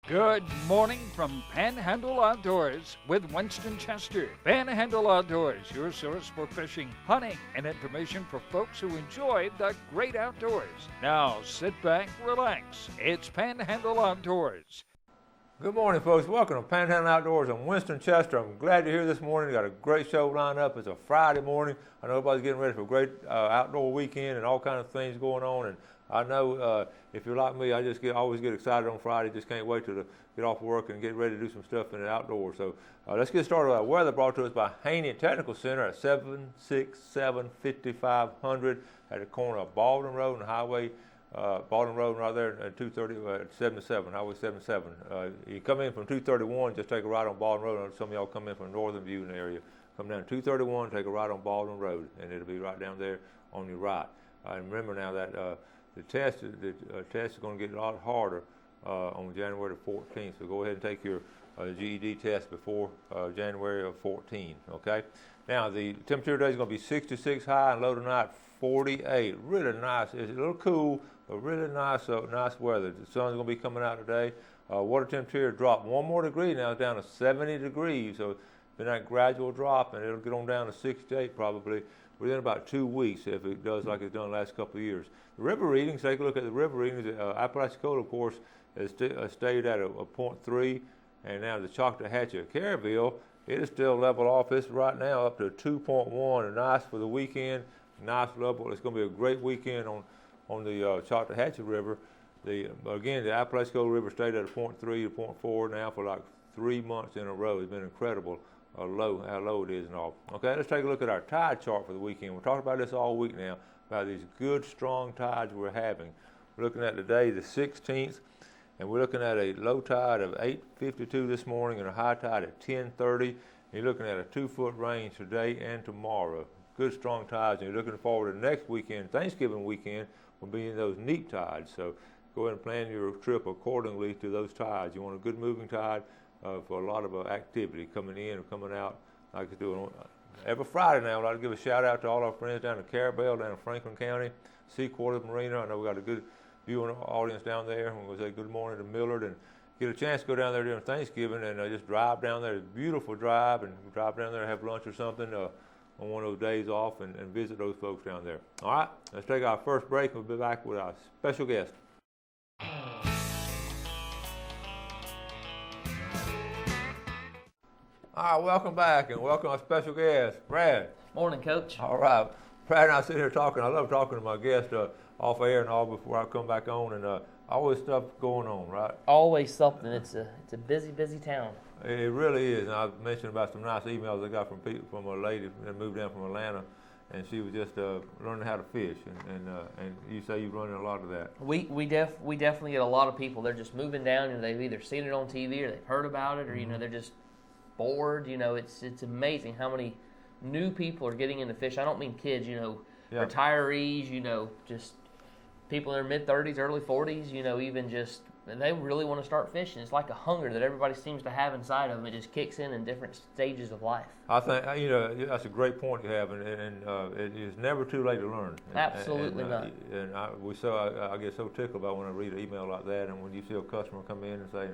Good morning from Panhandle Outdoors with Winston Chester. Panhandle Outdoors, your source for fishing, hunting, and information for folks who enjoy the great outdoors. Now sit back, relax. It's Panhandle Outdoors. Good morning, folks. Welcome to Panhandle Outdoors. I'm Winston Chester. I'm glad you're here this morning. Got a great show lined up. It's a Friday morning. I know everybody's getting ready for a great outdoor weekend and all kinds of things going on. And I know if you're like me, I just always get excited on Friday. Just can't wait to get off work and get ready to do some stuff in the outdoors. So let's get started with our weather, brought to us by Haney Technical Center at 767-5500 at the corner of Baldwin Road and Highway. Baldwin Road right there at 230 77, Highway 77. You come in from 231, just take a right on Baldwin Road. Some of y'all come in from Northern View in the area. Come down 231, take a right on Baldwin Road, and it'll be right down there on your right. And remember now that the test is going to get a lot harder on January the 14th. So go ahead and take your GED test before January of 14. Okay. Now the temperature today is going to be 66 high and low tonight 48. Really nice. It's a little cool, but really nice weather. The sun's going to be coming out today. Water temperature dropped 1 more degree. Now it's down to 70 degrees. So it's been that gradual drop, and it'll get on down to 68 probably within about 2 weeks if it does like it's done the last couple of years. The river readings, take a look at the river readings. Apalachicola, of course, has stayed at a 0.3, and now the Choctawhatchee, Caryville, it is still level off. It's right now up to 2.1, nice for the weekend, nice level. It's going to be a great weekend on the Choctawhatchee River. Again, the Apalachicola River stayed at a 0.3 to 0.4 now for like 3 months in a row. It's been incredible. How low it is and all. Okay, let's take a look at our tide chart for the weekend. We're talking about this all week now, about these good, strong tides we're having. We're looking at today, the 16th, and we're looking at a low tide of 8:52 this morning and a high tide at 10:30. You're looking at a 2-foot range today and tomorrow. Good, strong tides, and you're looking forward to next weekend, Thanksgiving weekend, will be in those neap tides. So go ahead and plan your trip accordingly to those tides. You want a good moving tide for a lot of activity coming in or coming out, like it's doing every Friday now. I'd like to give a shout out to all our friends down in Carabel, down in Franklin County, Seaquarters Marina. I know we got a good viewing audience down there. We'll say good morning to Millard and get a chance to go down there during Thanksgiving and just drive down there. It's a beautiful drive, and drive down there and have lunch or something on one of those days off and visit those folks down there. All right, let's take our first break. We'll be back with our special guest. All right, welcome back, and welcome our special guest, Brad. Morning, Coach. All right, Brad and I sit here talking. I love talking to my guests off air and all before I come back on, and always stuff going on, right? Always something. It's a busy, busy town. It really is, and I mentioned about some nice emails I got from a lady that moved down from Atlanta, and she was just learning how to fish, and you say you're running a lot of that. We definitely get a lot of people. They're just moving down, and they've either seen it on TV or they've heard about it, or they're just bored. It's amazing how many new people are getting into fish. I don't mean kids, retirees, just people in their mid-30s, early 40s, even just, and they really want to start fishing. It's like a hunger that everybody seems to have inside of them. It just kicks in different stages of life. I think, that's a great point you have, and it is never too late to learn. Absolutely not. And I get so tickled about when I read an email like that, and when you see a customer come in and say,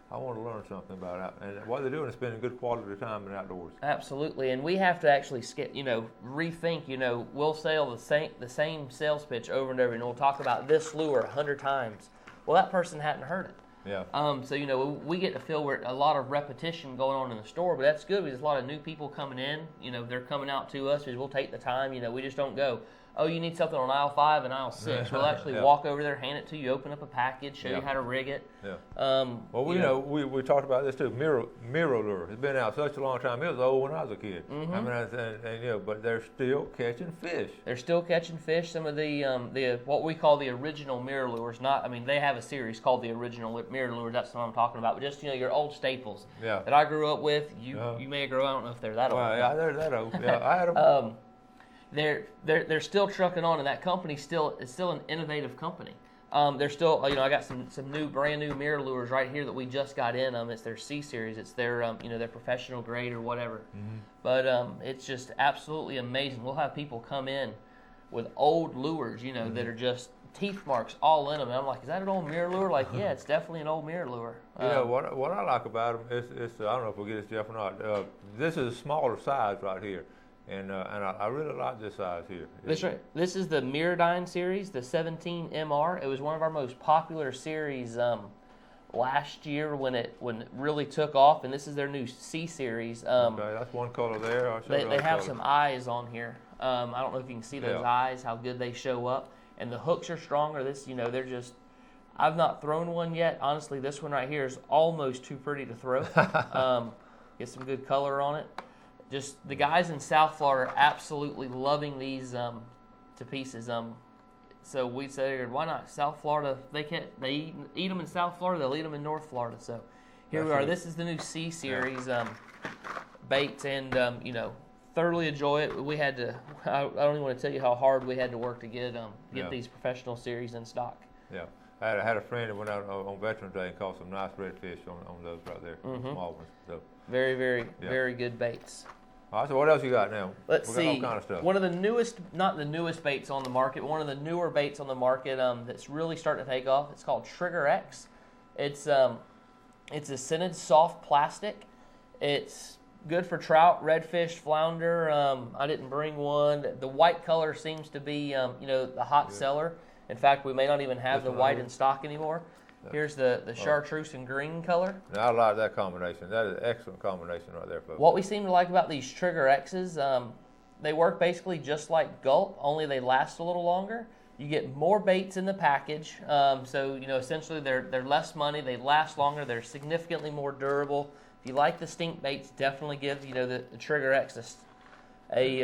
I want to learn something about it. And what they're doing is spending good quality time in the outdoors. Absolutely, and we have to actually rethink. We'll sell the same sales pitch over and over, and we'll talk about this lure 100 times. Well, that person hadn't heard it. Yeah. So we get to feel where a lot of repetition going on in the store, but that's good because there's a lot of new people coming in. They're coming out to us because we'll take the time. We just don't go, oh, you need something on aisle 5 and aisle 6. We'll actually walk over there, hand it to you, open up a package, show you how to rig it. Yeah. Well, we talked about this too. Mirror lure. It's been out such a long time. It was old when I was a kid. Mm-hmm. I mean, but they're still catching fish. They're still catching fish. Some of the what we call the original mirror lures. They have a series called the original mirror lures. That's what I'm talking about. But just your old staples that I grew up with. You may grow. I don't know if they're that old. Well, yeah, they're that old. Yeah, I had them. They're still trucking on, and that company is still an innovative company. They're still, I got some brand new mirror lures right here that we just got in. It's their C series. It's their their professional grade or whatever. Mm-hmm. But it's just absolutely amazing. We'll have people come in with old lures, that are just teeth marks all in them. And I'm like, is that an old mirror lure? Like, yeah, it's definitely an old mirror lure. You know, what I like about them is I don't know if we'll get this, Jeff, or not. This is a smaller size right here. And I really like this size here. That's right. This is the Mirrodine series, the 17 MR. It was one of our most popular series last year when it really took off, and this is their new C series. Okay, that's one color there. I'll show you they have color. some eyes on here. I don't know if you can see those eyes, how good they show up, and the hooks are stronger. This, you know, they're just. I've not thrown one yet. Honestly, this one right here is almost too pretty to throw. Get some good color on it. Just the guys in South Florida are absolutely loving these to pieces. So we said, why not? South Florida, they eat them in South Florida, they'll eat them in North Florida. So here we are. This is the new C series baits, and you know, thoroughly enjoy it. We had to. I don't even want to tell you how hard we had to work to get these professional series in stock. Yeah. I had a friend that went out on Veterans Day and caught some nice redfish on those right there, small ones. So. Very, very good baits. All right, so what else you got now? Let's see. All kind of stuff. One of the newest, not the newest baits on the market, one of the newer baits on the market that's really starting to take off. It's called Trigger X. It's a scented soft plastic. It's good for trout, redfish, flounder. I didn't bring one. The white color seems to be, the hot seller. In fact, we may not even have the white in stock anymore. Here's the chartreuse and green color. Now, I like that combination. That is an excellent combination right there, folks. What we seem to like about these Trigger X's, they work basically just like Gulp, only they last a little longer. You get more baits in the package, so essentially they're less money, they last longer, they're significantly more durable. If you like the stink baits, definitely give the Trigger X a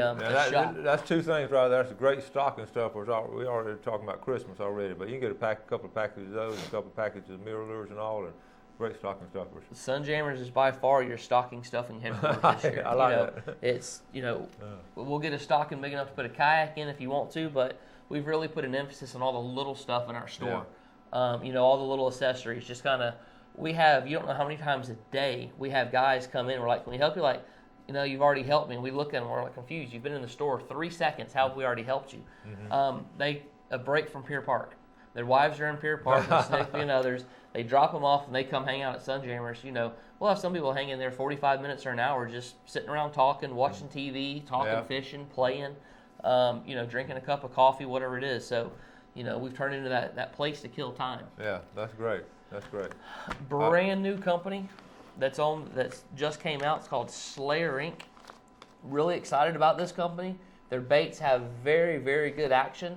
shot. That's two things right there. That's a great stocking stuff. We already talking about Christmas already, but you can get a couple of packages of those, and a couple of packages of mirror lures and all, and great stocking stuffers. Sunjammers is by far your stocking stuffing headquarters this year. I like that. It's we'll get a stocking big enough to put a kayak in if you want to, but we've really put an emphasis on all the little stuff in our store. Yeah. All the little accessories. Just kind of, we have, you don't know how many times a day we have guys come in. We're like, can we help you? Like, you've already helped me. And we look at them, we're like confused. You've been in the store 3 seconds. How have we already helped you? They a break from Pier Park. Their wives are in Pier Park, and Snooky and others. They drop them off, and they come hang out at Sunjammers. We'll have some people hang in there 45 minutes or an hour just sitting around talking, watching TV, talking, fishing, playing, drinking a cup of coffee, whatever it is. So, we've turned into that place to kill time. Yeah, that's great. That's great. Brand new company that's just came out. It's called Slayer Inc. Really excited about this company. Their baits have very, very good action.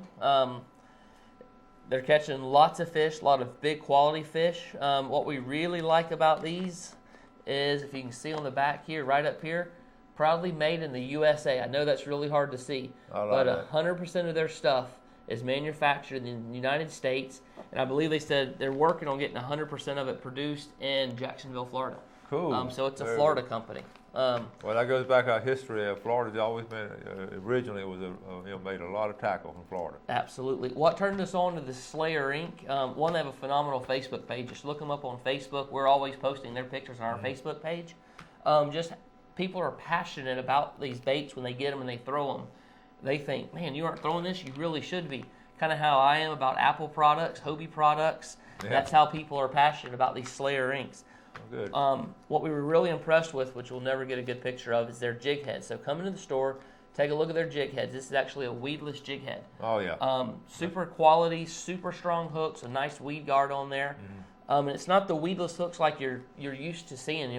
They're catching lots of fish, a lot of big quality fish. What we really like about these is, if you can see on the back here, right up here, proudly made in the USA. I know that's really hard to see, but 100% of their stuff is manufactured in the United States, and I believe they said they're working on getting 100% of it produced in Jacksonville, Florida. Cool. So it's a Florida company. Well, that goes back our history. Florida's always been, originally it was made a lot of tackle from Florida. Absolutely. What turned us on to the Slayer Inc., one, they have a phenomenal Facebook page. Just look them up on Facebook. We're always posting their pictures on our Facebook page. Just people are passionate about these baits when they get them and they throw them. They think, man, you aren't throwing this, you really should be. Kind of how I am about Apple products, Hobie products. Yeah. That's how people are passionate about these Slayer Inks. Good. What we were really impressed with, which we'll never get a good picture of, is their jig heads. So come into the store, take a look at their jig heads. This is actually a weedless jig head. Oh, yeah. Super quality, super strong hooks, a nice weed guard on there. And it's not the weedless hooks like you're used to seeing,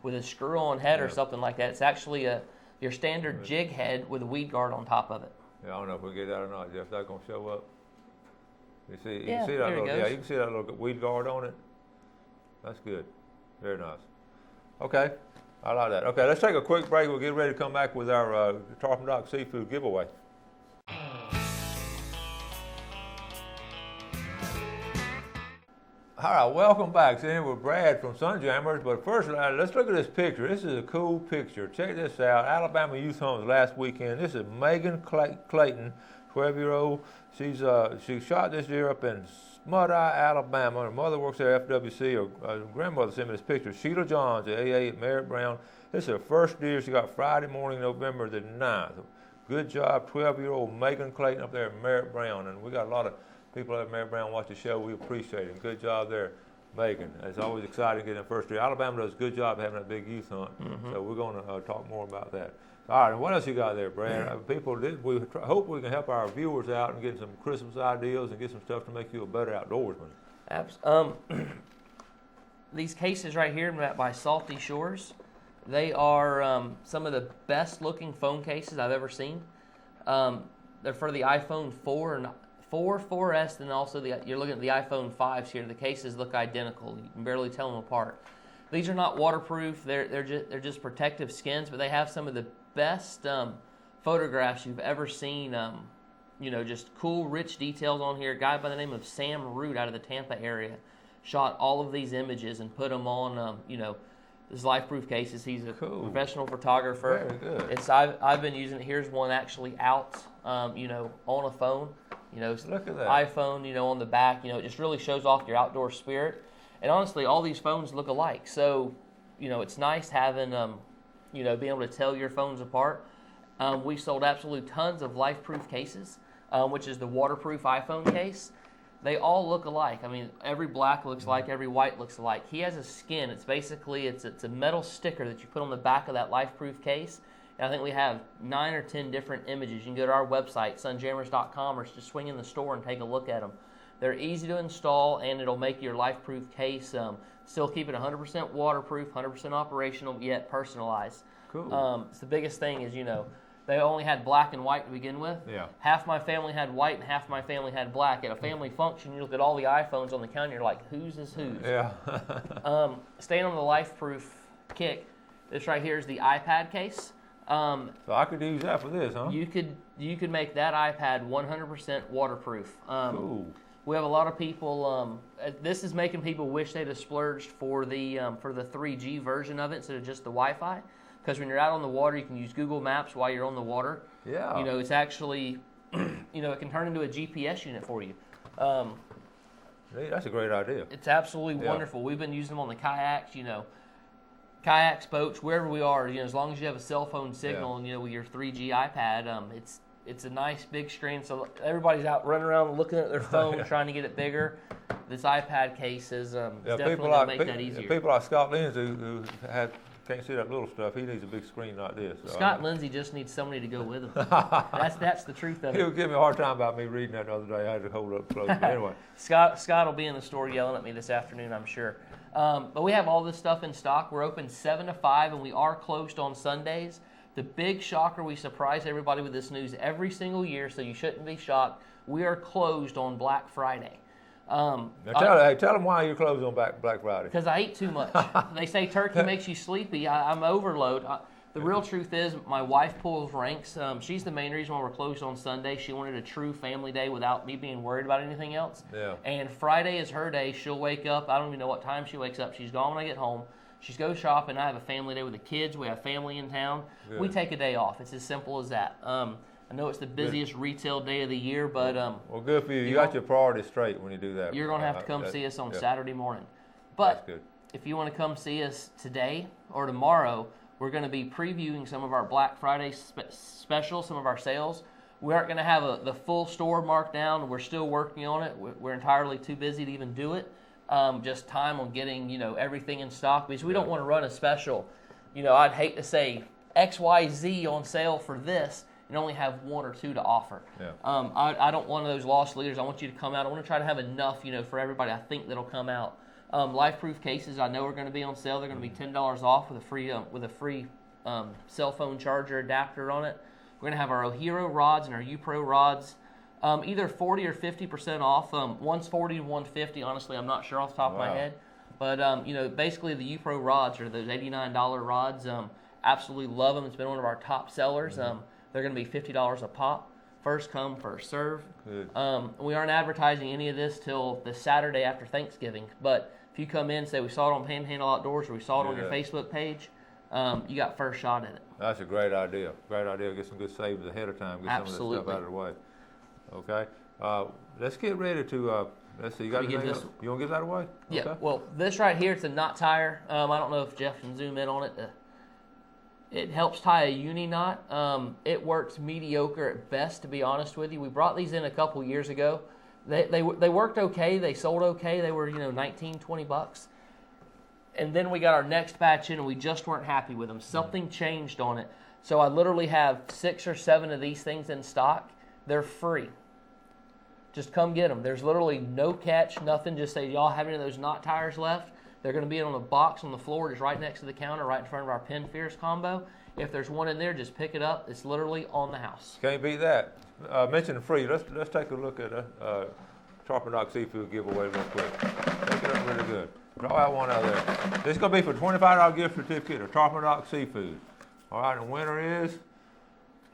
with a screw-on head or something like that. It's actually your standard jig head with a weed guard on top of it. Yeah, I don't know if we get that or not, Jeff. That's going to show up. You can see that there little, you can see that little weed guard on it. That's good. Very nice. Okay, I like that. Okay, let's take a quick break. We'll get ready to come back with our Tarpon Dock Seafood giveaway. All right, welcome back. So, we're Brad from Sunjammers, but first, let's look at this picture. This is a cool picture. Check this out. Alabama Youth Homes last weekend. This is Megan Clayton, 12-year-old. She shot this deer up in Mud Eye, Alabama. Her mother works there at FWC. Her grandmother sent me this picture. Sheila Johns, the AA at Merritt Brown. This is her first deer she got Friday morning, November the 9th. Good job, 12-year-old Megan Clayton up there at Merritt Brown. And we got a lot of people that Mary Brown watch the show, we appreciate it. Good job there, Megan. It's always exciting getting that first year. Alabama does a good job having that big youth hunt, so we're going to talk more about that. All right, and what else you got there, Brad? We hope we can help our viewers out and get some Christmas ideas and get some stuff to make you a better outdoorsman. These cases right here by Salty Shores, they are some of the best looking phone cases I've ever seen. They're for the iPhone 4 and 4S, and also you're looking at the iPhone 5s here. The cases look identical. You can barely tell them apart. These are not waterproof. They're just protective skins, but they have some of the best photographs you've ever seen. Just cool, rich details on here. A guy by the name of Sam Root out of the Tampa area shot all of these images and put them on, his life-proof cases. He's a professional photographer. Very good. I've been using it. Here's one actually out, on a phone. Look at that. iPhone, on the back. It just really shows off your outdoor spirit. And honestly, all these phones look alike. So, it's nice having, being able to tell your phones apart. We sold absolutely tons of life-proof cases, which is the waterproof iPhone case. They all look alike. I mean, every black looks alike, every white looks alike. He has a skin. It's basically, it's a metal sticker that you put on the back of that life-proof case. And I think we have 9 or 10 different images. You can go to our website, sunjammers.com, or just swing in the store and take a look at them. They're easy to install, and it'll make your life-proof case still keep it 100% waterproof, 100% operational, yet personalized. Cool. The biggest thing is, they only had black and white to begin with. Yeah. Half my family had white and half my family had black. At a family function, you look at all the iPhones on the counter, you're like, whose is whose? Yeah. Staying on the life-proof kick, this right here is the iPad case. So I could use that for this, huh? You could make that iPad 100% waterproof. Cool. We have a lot of people. This is making people wish they'd have splurged for the 3G version of it instead of just the Wi-Fi. Because when you're out on the water, you can use Google Maps while you're on the water. Yeah. It's actually, it can turn into a GPS unit for you. That's a great idea. It's absolutely wonderful. We've been using them on the kayaks, kayaks, boats, wherever we are. As long as you have a cell phone signal and with your 3G iPad, it's a nice big screen. So everybody's out running around looking at their phone, trying to get it bigger. This iPad case is definitely going to make that easier. People like Scott Lindsay who can't see that little stuff. He needs a big screen like this. So Scott Lindsay just needs somebody to go with him. That's the truth of it. He would give me a hard time about me reading that the other day. I had to hold it up close. But anyway. Scott will be in the store yelling at me this afternoon, I'm sure. But we have all this stuff in stock. We're open 7 to 5, and we are closed on Sundays. The big shocker, we surprise everybody with this news every single year, so you shouldn't be shocked. We are closed on Black Friday. Now tell them why you're closed on Black Friday. Because I ate too much. They say turkey makes you sleepy. I'm overload. The real truth is my wife pulls ranks. She's the main reason why we're closed on Sunday. She wanted a true family day without me being worried about anything else. Yeah. And Friday is her day. She'll wake up. I don't even know what time she wakes up. She's gone when I get home. She's go shopping. I have a family day with the kids. We have family in town. Good. We take a day off. It's as simple as that. I know it's the busiest retail day of the year, but well, good for you. You got your priorities straight when you do that. You're going to have to come see us on Saturday morning. But if you want to come see us today or tomorrow, we're going to be previewing some of our Black Friday specials, some of our sales. We aren't going to have the full store marked down. We're still working on it. We're entirely too busy to even do it. Just time on getting everything in stock, because we don't want to run a special. I'd hate to say XYZ on sale for this and only have 1 or 2 to offer. Yeah. I don't want those lost leaders. I want you to come out. I want to try to have enough, for everybody I think that'll come out. Life-proof cases I know are going to be on sale. They're going to be $10 off with a free cell phone charger adapter on it. We're going to have our Ohiro rods and our U-Pro rods, either 40 or 50% off. One's 40 and 150. Honestly, I'm not sure off the top of my head. But basically the U-Pro rods are those $89 rods. Absolutely love them. It's been one of our top sellers. They're going to be $50 a pop. First come, first serve. Good. We aren't advertising any of this till the Saturday after Thanksgiving. But if you come in and say we saw it on Panhandle Outdoors or we saw it on your Facebook page, you got first shot at it. That's a great idea. Great idea. Get some good saves ahead of time. Get some of this stuff out of the way. Okay. Let's get ready to. Let's see. You got anything else? You want to get that away? Yeah. Okay. Well, this right here, it's a knot tire. I don't know if Jeff can zoom in on it. It helps tie a uni knot. It works mediocre at best, to be honest with you. We brought these in a couple years ago. They worked okay. They sold okay. They were, 19, 20 bucks. And then we got our next batch in, and we just weren't happy with them. Something changed on it. So I literally have 6 or 7 of these things in stock. They're free. Just come get them. There's literally no catch, nothing. Just say, y'all have any of those knot tires left? They're going to be on a box on the floor just right next to the counter, right in front of our Penn Fierce combo. If there's one in there, just pick it up. It's literally on the house. Can't beat that. Mention free. Let's take a look at Tarpon Dock Seafood giveaway real quick. Take it up really good. Draw out one out there. This is going to be for $25 gift certificate of Tarpon Dock Seafood. All right, and the winner is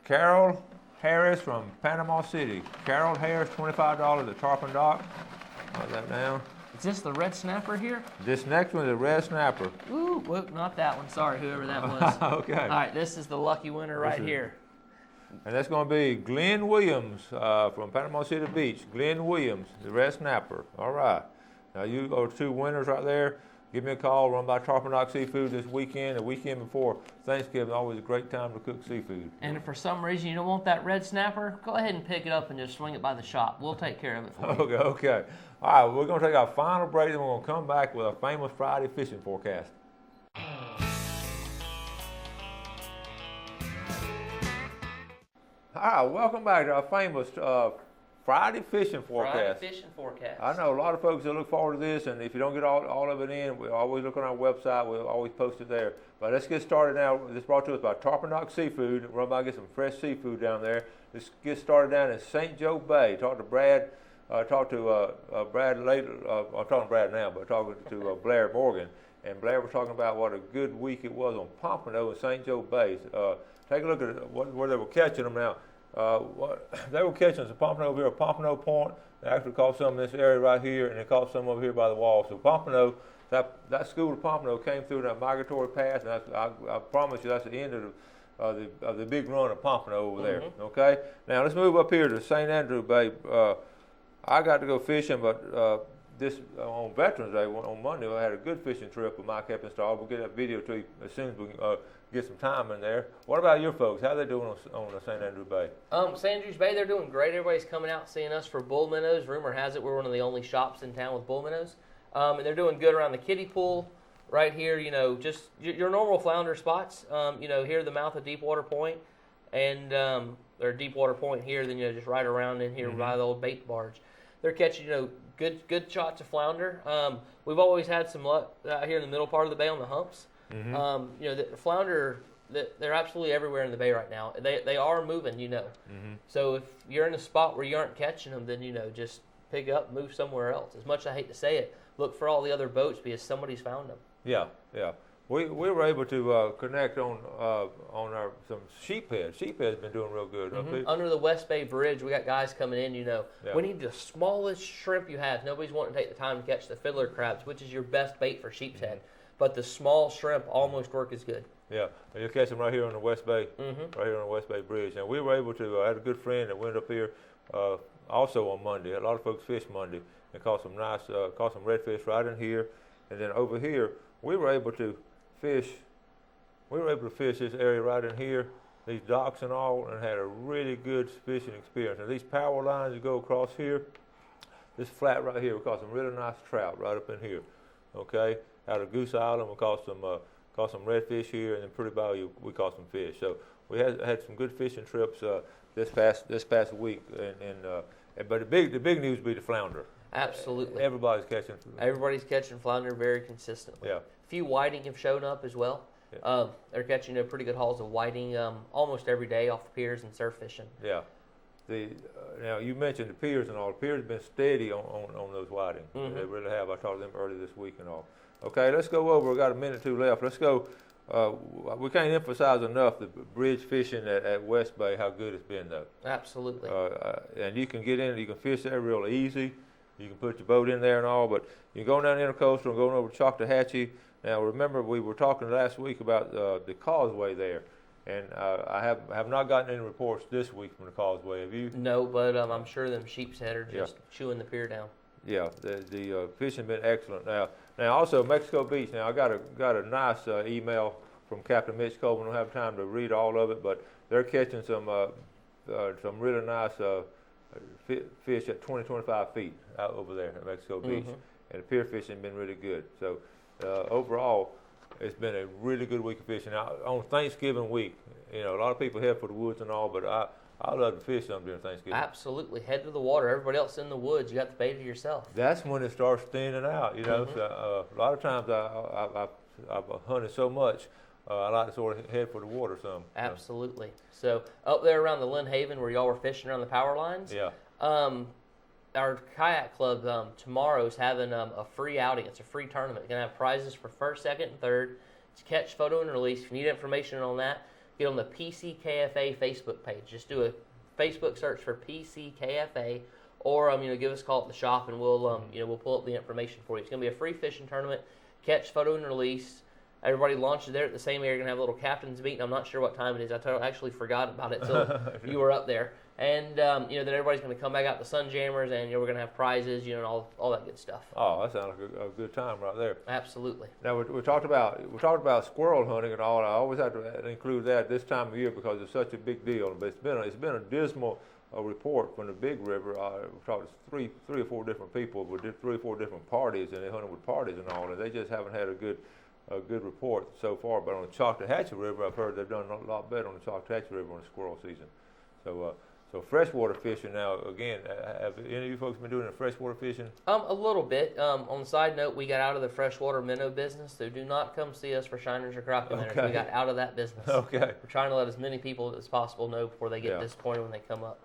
Carol Harris from Panama City. Carol Harris, $25 at Tarpon Dock. Write that down. Is this the red snapper here? This next one is a red snapper. Ooh, whoop, not that one. Sorry, whoever that was. Okay. All right, this is the lucky winner right here. And that's going to be Glenn Williams from Panama City Beach. Glenn Williams, the red snapper. All right. Now, you are 2 winners right there. Give me a call. Run by Tarpon Dock Seafood this weekend. The weekend before Thanksgiving, always a great time to cook seafood. And if for some reason you don't want that red snapper, go ahead and pick it up and just swing it by the shop. We'll take care of it for you. Okay. All right, we're going to take our final break, and we're going to come back with our famous Friday fishing forecast. All right, welcome back to our famous Friday fishing forecast. Friday fishing forecast. I know a lot of folks that look forward to this, and if you don't get all of it in, we always look on our website. We'll always post it there. But let's get started now. This is brought to us by Tarpon Dock Seafood. Run by get some fresh seafood down there. Let's get started down in St. Joe Bay. Talk to Brad. Brad later. I'm talking to Brad now, but talking to Blair Morgan. And Blair was talking about what a good week it was on Pompano in St. Joe Bay. Take a look at where they were catching them now. They were catching some pompano over here at Pompano Point. They actually caught some in this area right here, and they caught some over here by the wall. So Pompano, that school of Pompano came through that migratory path, and I promise you that's the end of the big run of Pompano over there. Okay. Now let's move up here to St. Andrew Bay. I got to go fishing, but this on Veterans Day on Monday, I had a good fishing trip with Mike Eppenstall. We'll get that video to you as soon as we get some time in there. What about your folks? How are they doing on St. Andrew Bay? St. Andrews Bay, they're doing great. Everybody's coming out seeing us for bull minnows. Rumor has it we're one of the only shops in town with bull minnows. And they're doing good around the kiddie pool right here, just your normal flounder spots. Here at the mouth of Deepwater Point, and or Deepwater Point here, then just right around in here by the old bait barge. They're catching, good shots of flounder. We've always had some luck out here in the middle part of the bay on the humps. The flounder, they're absolutely everywhere in the bay right now. They are moving, So if you're in a spot where you aren't catching them, then, just pick up, move somewhere else. As much as I hate to say it, look for all the other boats because somebody's found them. Yeah. We were able to connect on some sheephead. Sheephead's been doing real good. Under the West Bay Bridge, we got guys coming in, We need the smallest shrimp you have. Nobody's wanting to take the time to catch the fiddler crabs, which is your best bait for sheep's head. But the small shrimp almost work as good. Yeah, you'll catch them right here on the West Bay, right here on the West Bay Bridge. And we were able to, I had a good friend that went up here also on Monday. A lot of folks fish Monday and caught some redfish right in here. And then over here, we were able to fish this area right in here, these docks and all, and had a really good fishing experience. And these power lines that go across here, this flat right here, we caught some really nice trout right up in here. Okay, out of Goose Island, we caught some redfish here, and then Pretty Bayou, we caught some fish. So we had some good fishing trips this past week. But the big news would be the flounder. Absolutely. Everybody's catching flounder very consistently. Yeah. A few whiting have shown up as well. Yeah. They're catching pretty good hauls of whiting almost every day off the piers and surf fishing. Yeah. Now you mentioned the piers and all. The piers have been steady on those whiting. They really have. I talked to them early this week and all. Okay, let's go over. We've got a minute or two left. Let's go. We can't emphasize enough the bridge fishing at West Bay, how good it's been, though. Absolutely. And you can get in, you can fish there real easy. You can put your boat in there and all, but you're going down Intercoastal and going over to Choctawhatchee. Now, remember, we were talking last week about the causeway there, and I have not gotten any reports this week from the causeway. Have you? No, but I'm sure them sheep's head are just chewing the pier down. Yeah, the fishing been excellent. Now also Mexico Beach. Now I got a nice email from Captain Mitch Coleman. I don't have time to read all of it, but they're catching some really nice fish at 20, 25 feet out over there at Mexico Beach, and the pier fishing been really good. So overall, it's been a really good week of fishing. Now, on Thanksgiving week, a lot of people head for the woods and all, but I love to fish some during Thanksgiving. Absolutely, head to the water. Everybody else in the woods, you got the bait to yourself. That's when it starts thinning out. So, a lot of times I've hunted so much. I like to sort of head for the water some. Absolutely. So up there around the Lynn Haven where y'all were fishing around the power lines. Yeah. Our kayak club tomorrow is having a free outing. It's a free tournament. Going to have prizes for first, second, and third. It's catch, photo, and release. If you need information on that, get on the PCKFA Facebook page. Just do a Facebook search for PCKFA, or give us a call at the shop, and we'll pull up the information for you. It's going to be a free fishing tournament. Catch, photo, and release. Everybody launches there at the same area. You're going to have a little captain's meeting. I'm not sure what time it is. I actually forgot about it until you were up there. And, then everybody's going to come back out to Sun Jammers, and we're going to have prizes, and all that good stuff. Oh, that sounds like a good time right there. Absolutely. Now, we talked about squirrel hunting and all. I always have to include that this time of year because it's such a big deal. But it's been a dismal report from the Big River. We talked to three or four different people with 3 or 4 different parties, and they hunted with parties and all, and they just haven't had a good report so far. But on the Choctawhatchee River, I've heard they've done a lot better on the Choctawhatchee River on the squirrel season. So freshwater fishing now, again, have any of you folks been doing the freshwater fishing? A little bit. On the side note, we got out of the freshwater minnow business, so do not come see us for shiners or crappie minnows. We got out of that business. Okay. We're trying to let as many people as possible know before they get disappointed when they come up.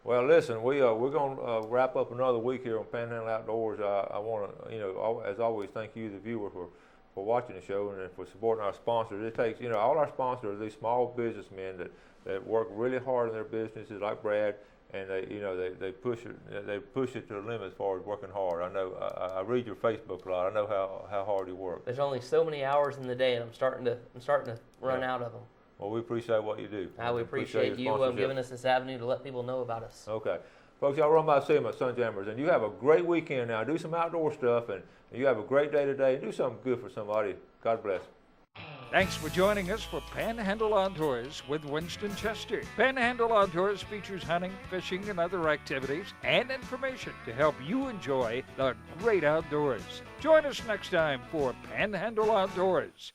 Well, listen, we're going to wrap up another week here on Panhandle Outdoors. I want to, as always, thank you, the viewer, for watching the show and for supporting our sponsors. It takes, all our sponsors are these small businessmen that work really hard in their businesses, like Brad, and they push it to the limit as far as working hard. I know I read your Facebook a lot. I know how hard you work. There's only so many hours in the day, and I'm starting to run out of them. Well, we appreciate what you do. We appreciate you giving us this avenue to let people know about us. Okay. Folks, y'all run by and see them at Sun Jammers, and you have a great weekend now. Do some outdoor stuff, and you have a great day today. Do something good for somebody. God bless. Thanks for joining us for Panhandle Outdoors with Winston Chester. Panhandle Outdoors features hunting, fishing, and other activities and information to help you enjoy the great outdoors. Join us next time for Panhandle Outdoors.